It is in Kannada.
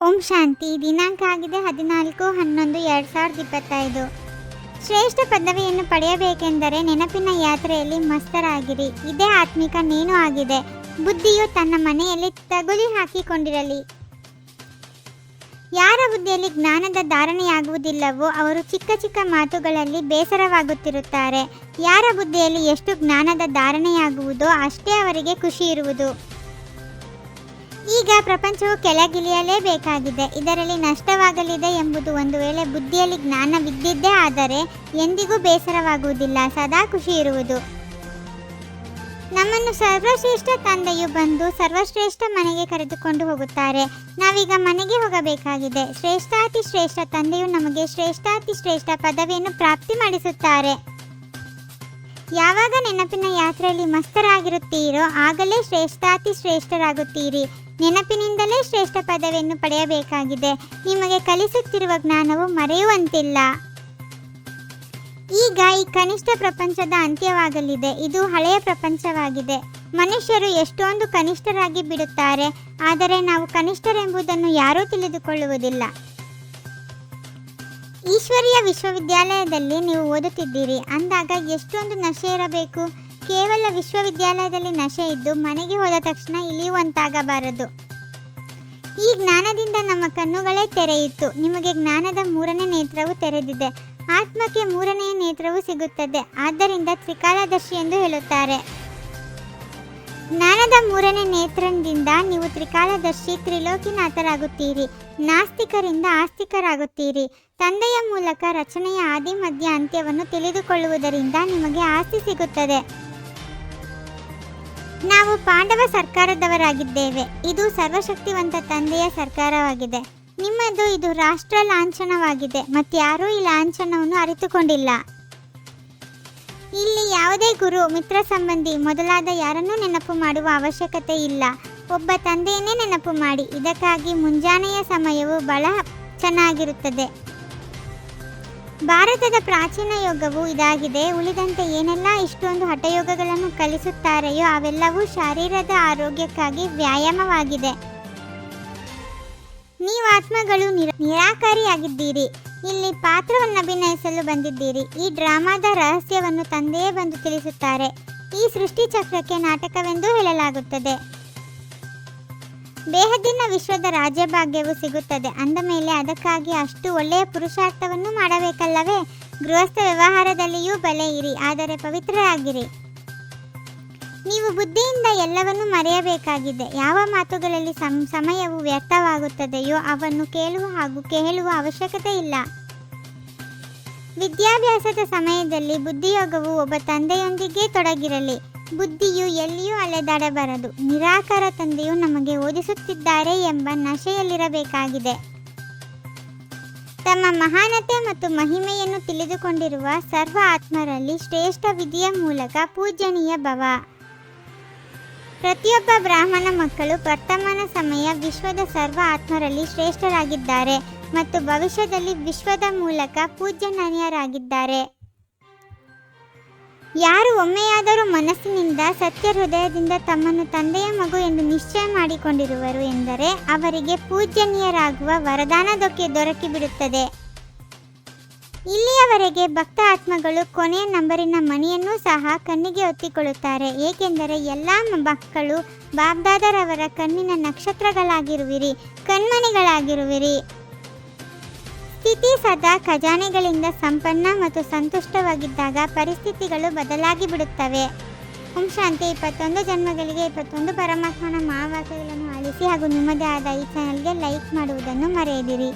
ಓಂ ಶಾಂತಿ. ದಿನಾಂಕ ಆಗಿದೆ 14/11/2025. ಶ್ರೇಷ್ಠ ಪದವಿಯನ್ನು ಪಡೆಯಬೇಕೆಂದರೆ ನೆನಪಿನ ಯಾತ್ರೆಯಲ್ಲಿ ಮಸ್ತರಾಗಿರಿ. ಇದೇ ಆತ್ಮಿಕ ನೇಣು ಆಗಿದೆ. ಬುದ್ಧಿಯು ತನ್ನ ಮನೆಯಲ್ಲಿ ತಗುಲಿ ಹಾಕಿಕೊಂಡಿರಲಿ. ಯಾರ ಬುದ್ಧಿಯಲ್ಲಿ ಜ್ಞಾನದ ಧಾರಣೆಯಾಗುವುದಿಲ್ಲವೋ ಅವರು ಚಿಕ್ಕ ಚಿಕ್ಕ ಮಾತುಗಳಲ್ಲಿ ಬೇಸರವಾಗುತ್ತಿರುತ್ತಾರೆ. ಯಾರ ಬುದ್ಧಿಯಲ್ಲಿ ಎಷ್ಟು ಜ್ಞಾನದ ಧಾರಣೆಯಾಗುವುದೋ ಅಷ್ಟೇ ಅವರಿಗೆ ಖುಷಿ ಇರುವುದು. ಈಗ ಪ್ರಪಂಚವು ಕೆಳಗಿಳಿಯಲೇಬೇಕಾಗಿದೆ. ಇದರಲ್ಲಿ ನಷ್ಟವಾಗಲಿದೆ ಎಂಬುದು ಒಂದು ವೇಳೆ ಬುದ್ಧಿಯಲ್ಲಿ ಜ್ಞಾನವಿದ್ದಿದ್ದೇ ಆದರೆ ಎಂದಿಗೂ ಬೇಸರವಾಗುವುದಿಲ್ಲ, ಸದಾ ಖುಷಿ ಇರುವುದು. ನಮ್ಮನ್ನು ಸರ್ವಶ್ರೇಷ್ಠ ತಂದೆಯು ಬಂದು ಸರ್ವಶ್ರೇಷ್ಠ ಮನೆಗೆ ಕರೆದುಕೊಂಡು ಹೋಗುತ್ತಾರೆ. ನಾವೀಗ ಮನೆಗೆ ಹೋಗಬೇಕಾಗಿದೆ. ಶ್ರೇಷ್ಠಾತಿ ಶ್ರೇಷ್ಠ ತಂದೆಯು ನಮಗೆ ಶ್ರೇಷ್ಠಾತಿ ಶ್ರೇಷ್ಠ ಪದವಿಯನ್ನು ಪ್ರಾಪ್ತಿ ಮಾಡಿಸುತ್ತಾರೆ. ಯಾವಾಗ ನೆನಪಿನ ಯಾತ್ರೆಯಲ್ಲಿ ಮಸ್ತರಾಗಿರುತ್ತೀರೋ ಆಗಲೇ ಶ್ರೇಷ್ಠಾತಿ ಶ್ರೇಷ್ಠರಾಗುತ್ತೀರಿ. ನೆನಪಿನಿಂದಲೇ ಶ್ರೇಷ್ಠ ಪದವಿಯನ್ನು ಪಡೆಯಬೇಕಾಗಿದೆ. ನಿಮಗೆ ಕಲಿಸುತ್ತಿರುವ ಜ್ಞಾನವು ಮರೆಯುವಂತಿಲ್ಲ. ಈಗ ಈ ಕನಿಷ್ಠ ಪ್ರಪಂಚದ ಅಂತ್ಯವಾಗಲಿದೆ. ಇದು ಹಳೆಯ ಪ್ರಪಂಚವಾಗಿದೆ. ಮನುಷ್ಯರು ಎಷ್ಟೊಂದು ಕನಿಷ್ಠರಾಗಿ ಬಿಡುತ್ತಾರೆ, ಆದರೆ ನಾವು ಕನಿಷ್ಠರೆಂಬುದನ್ನು ಯಾರೂ ತಿಳಿದುಕೊಳ್ಳುವುದಿಲ್ಲ. ಈಶ್ವರೀಯ ವಿಶ್ವವಿದ್ಯಾಲಯದಲ್ಲಿ ನೀವು ಓದುತ್ತಿದ್ದೀರಿ ಅಂದಾಗ ಎಷ್ಟೊಂದು ನಶೆ ಇರಬೇಕು. ಕೇವಲ ವಿಶ್ವವಿದ್ಯಾಲಯದಲ್ಲಿ ನಶೆ ಇದ್ದು ಮನೆಗೆ ಹೋದ ತಕ್ಷಣ ಇಳಿಯುವಂತಾಗಬಾರದು. ಈ ಜ್ಞಾನದಿಂದ ನಮ್ಮ ಕಣ್ಣುಗಳೇ ತೆರೆಯಿತು. ನಿಮಗೆ ಜ್ಞಾನದ 3ನೇ ನೇತ್ರವು ತೆರೆದಿದೆ. ಆತ್ಮಕ್ಕೆ 3ನೆಯ ನೇತ್ರವು ಸಿಗುತ್ತದೆ. ಆದ್ದರಿಂದ ತ್ರಿಕಾಲದರ್ಶಿ ಎಂದು ಹೇಳುತ್ತಾರೆ. ಜ್ಞಾನದ 3ನೇ ನೇತ್ರದಿಂದ ನೀವು ತ್ರಿಕಾಲದರ್ಶಿ, ತ್ರಿಲೋಕಿನಾಥರಾಗುತ್ತೀರಿ. ನಾಸ್ತಿಕರಿಂದ ಆಸ್ತಿಕರಾಗುತ್ತೀರಿ. ತಂದೆಯ ಮೂಲಕ ರಚನೆಯ ಆದಿ ಮಧ್ಯ ಅಂತ್ಯವನ್ನು ತಿಳಿದುಕೊಳ್ಳುವುದರಿಂದ ನಿಮಗೆ ಆಸ್ತಿ ಸಿಗುತ್ತದೆ. ನಾವು ಪಾಂಡವ ಸರ್ಕಾರದವರಾಗಿದ್ದೇವೆ. ಇದು ಸರ್ವಶಕ್ತಿವಂತ ತಂದೆಯ ಸರ್ಕಾರವಾಗಿದೆ. ನಿಮ್ಮದು ಇದು ರಾಷ್ಟ್ರ ಲಾಂಛನವಾಗಿದೆ. ಮತ್ತಾರೂ ಈ ಲಾಂಛನವನ್ನು ಅರಿತುಕೊಂಡಿಲ್ಲ. ಇಲ್ಲಿ ಯಾವುದೇ ಗುರು, ಮಿತ್ರ ಸಂಬಂಧಿ ಮೊದಲಾದ ಯಾರನ್ನೂ ನೆನಪು ಮಾಡುವ ಅವಶ್ಯಕತೆ ಇಲ್ಲ. ಒಬ್ಬ ತಂದೆಯನ್ನೇ ನೆನಪು ಮಾಡಿ. ಇದಕ್ಕಾಗಿ ಮುಂಜಾನೆಯ ಸಮಯವು ಬಹಳ ಚೆನ್ನಾಗಿರುತ್ತದೆ. ಭಾರತದ ಪ್ರಾಚೀನ ಯೋಗವು ಇದಾಗಿದೆ. ಉಳಿದಂತೆ ಏನೆಲ್ಲ ಇಷ್ಟೊಂದು ಹಠಯೋಗಗಳನ್ನು ಕಲಿಸುತ್ತಾರೆಯೋ ಅವೆಲ್ಲವೂ ಶರೀರದ ಆರೋಗ್ಯಕ್ಕಾಗಿ ವ್ಯಾಯಾಮವಾಗಿದೆ. ನೀವು ಆತ್ಮಗಳು ನಿರಾಕಾರಿಯಾಗಿದ್ದೀರಿ. ಇಲ್ಲಿ ಪಾತ್ರವನ್ನು ಅಭಿನಯಿಸಲು ಬಂದಿದ್ದೀರಿ. ಈ ಡ್ರಾಮಾದ ರಹಸ್ಯವನ್ನು ತಂದೆಯೇ ಬಂದು ತಿಳಿಸುತ್ತಾರೆ. ಈ ಸೃಷ್ಟಿ ಚಕ್ರಕ್ಕೆ ನಾಟಕವೆಂದು ಹೇಳಲಾಗುತ್ತದೆ. ಬೇಹದ್ದಿನ ವಿಶ್ವದ ರಾಜ್ಯಭಾಗ್ಯವು ಸಿಗುತ್ತದೆ ಅಂದ ಮೇಲೆ ಅದಕ್ಕಾಗಿ ಅಷ್ಟು ಒಳ್ಳೆಯ ಪುರುಷಾರ್ಥವನ್ನು ಮಾಡಬೇಕಲ್ಲವೇ? ಗೃಹಸ್ಥ ವ್ಯವಹಾರದಲ್ಲಿಯೂ ಬಲೆ ಇರಿ, ಆದರೆ ಪವಿತ್ರರಾಗಿರಿ. ನೀವು ಬುದ್ಧಿಯಿಂದ ಎಲ್ಲವನ್ನೂ ಮರೆಯಬೇಕಾಗಿದೆ. ಯಾವ ಮಾತುಗಳಲ್ಲಿ ಸಮಯವು ವ್ಯರ್ಥವಾಗುತ್ತದೆಯೋ ಅವನ್ನು ಕೇಳುವ ಹಾಗೂ ಕೇಳುವ ಅವಶ್ಯಕತೆ ಇಲ್ಲ. ವಿದ್ಯಾಭ್ಯಾಸದ ಸಮಯದಲ್ಲಿ ಬುದ್ಧಿಯೋಗವು ಒಬ್ಬ ತಂದೆಯೊಂದಿಗೆ ತೊಡಗಿರಲಿ. ಬುದ್ಧಿಯು ಎಲ್ಲಿಯೂ ಅಲೆದಾಡಬಾರದು. ನಿರಾಕಾರ ತಂದೆಯು ನಮಗೆ ಓದಿಸುತ್ತಿದ್ದಾರೆ ಎಂಬ ನಶೆಯಲ್ಲಿರಬೇಕಾಗಿದೆ. ತಮ್ಮ ಮಹಾನತೆ ಮತ್ತು ಮಹಿಮೆಯನ್ನು ತಿಳಿದುಕೊಂಡಿರುವ ಸರ್ವ ಆತ್ಮರಲ್ಲಿ ಶ್ರೇಷ್ಠ ವಿಧಿಯ ಮೂಲಕ ಪೂಜನೀಯ ಭವ. ಪ್ರತಿಯೊಬ್ಬ ಬ್ರಾಹ್ಮಣ ಮಕ್ಕಳು ವರ್ತಮಾನ ಸಮಯ ವಿಶ್ವದ ಸರ್ವ ಆತ್ಮರಲ್ಲಿ ಶ್ರೇಷ್ಠರಾಗಿದ್ದಾರೆ ಮತ್ತು ಭವಿಷ್ಯದಲ್ಲಿ ವಿಶ್ವದ ಮೂಲಕ ಪೂಜ್ಯನೀಯರಾಗಿದ್ದಾರೆ. ಯಾರು ಒಮ್ಮೆಯಾದರೂ ಮನಸ್ಸಿನಿಂದ ಸತ್ಯ ಹೃದಯದಿಂದ ತಮ್ಮನ್ನು ತಂದೆಯ ಮಗು ಎಂದು ನಿಶ್ಚಯ ಮಾಡಿಕೊಂಡಿರುವರು ಎಂದರೆ ಅವರಿಗೆ ಪೂಜ್ಯನೀಯರಾಗುವ ವರದಾನ ದೊರಕಿಬಿಡುತ್ತದೆ. ಇಲ್ಲಿಯವರೆಗೆ ಭಕ್ತ ಆತ್ಮಗಳು ಕೊನೆಯ ನಂಬರಿನ ಮಣಿಯನ್ನು ಸಹ ಕಣ್ಣಿಗೆ ಒತ್ತಿಕೊಳ್ಳುತ್ತಾರೆ. ಏಕೆಂದರೆ ಎಲ್ಲ ಮಕ್ಕಳು ಬಾಬ್ದಾದರವರ ಕಣ್ಣಿನ ನಕ್ಷತ್ರಗಳಾಗಿರುವಿರಿ, ಕಣ್ಮಣಿಗಳಾಗಿರುವಿರಿ. ಸ್ಥಿತಿ ಸದಾ ಖಜಾನೆಗಳಿಂದ ಸಂಪನ್ನ ಮತ್ತು ಸಂತುಷ್ಟವಾಗಿದ್ದಾಗ ಪರಿಸ್ಥಿತಿಗಳು ಬದಲಾಗಿ ಬಿಡುತ್ತವೆ. ಓಂ ಶಾಂತಿ. 21 ಜನ್ಮಗಳಿಗೆ 21 ಪರಮಾತ್ಮನ ಮಹಾವಾಕ್ಯಗಳನ್ನು ಆಲಿಸಿ ಹಾಗೂ ನಿಮ್ಮದೇ ಆದ ಈ ಚಾನಲ್ಗೆ ಲೈಕ್ ಮಾಡುವುದನ್ನು ಮರೆಯದಿರಿ.